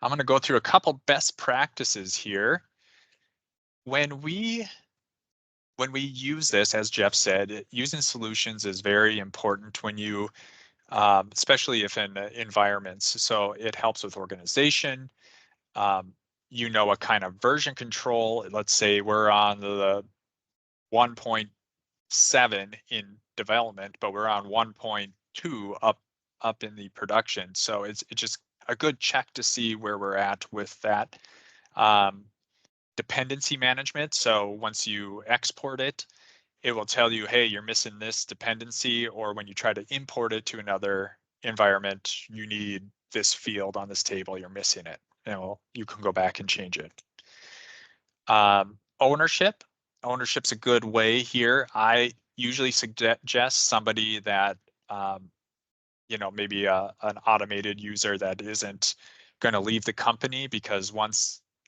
I'm going to go through a couple best practices here. When we use this, as Jeff said, using solutions is very important when you, especially if in environments. So it helps with organization. You know what kind of version control. Let's say we're on the 1.7 in development, but we're on 1.2 up in the production. So it's just a good check to see where we're at with that. Dependency management. So once you export it, it will tell you, hey, you're missing this dependency, or when you try to import it to another environment, you need this field on this table, you're missing it. And you can go back and change it. Ownership. Ownership's a good way here. I usually suggest somebody that, maybe an automated user that isn't going to leave the company, because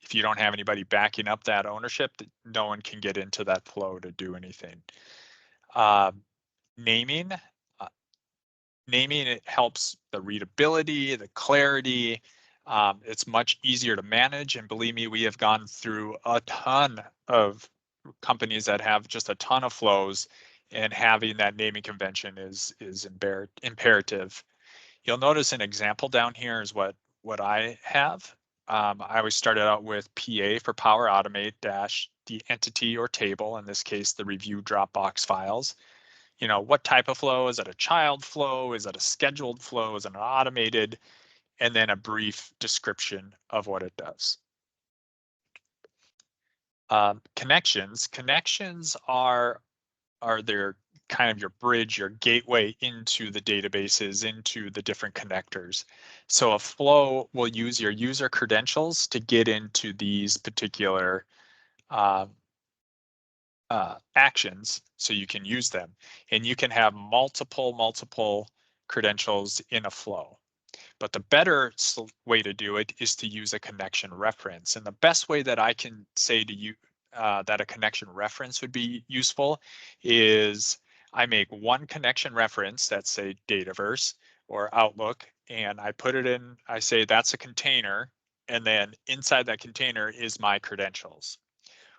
if you don't have anybody backing up that ownership, no one can get into that flow to do anything. Naming. Naming, it helps the readability, the clarity. It's much easier to manage. And believe me, we have gone through a ton of companies that have just a ton of flows, and having that naming convention is imperative. You'll notice an example down here is what I have. I always started out with PA for Power Automate dash the entity or table, in this case, the review Dropbox files. What type of flow? Is it a child flow? Is it a scheduled flow? Is it an automated? And then a brief description of what it does. Connections. Connections are their kind of your bridge, your gateway into the databases, into the different connectors. So a flow will use your user credentials to get into these particular actions, so you can use them, and you can have multiple credentials in a flow. But the better way to do it is to use a connection reference. And the best way that I can say to you that a connection reference would be useful is I make one connection reference, that's say Dataverse or Outlook, and I put it in, I say that's a container, and then inside that container is my credentials.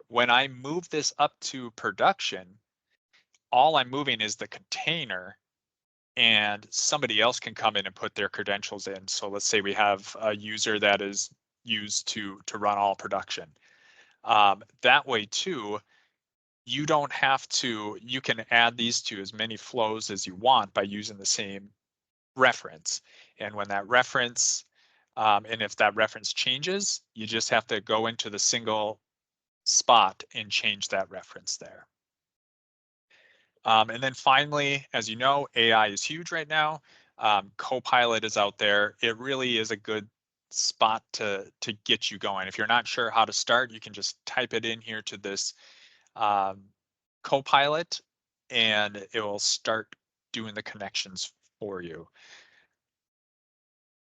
When I move this up to production, all I'm moving is the container, and somebody else can come in and put their credentials in. So let's say we have a user that is used to run all production. That way too, you don't have to, you can add these to as many flows as you want by using the same reference. And when that reference, and if that reference changes, you just have to go into the single spot and change that reference there. And then finally, as you know, AI is huge right now. Copilot is out there. It really is a good spot to get you going. If you're not sure how to start, you can just type it in here to this Copilot, and it will start doing the connections for you.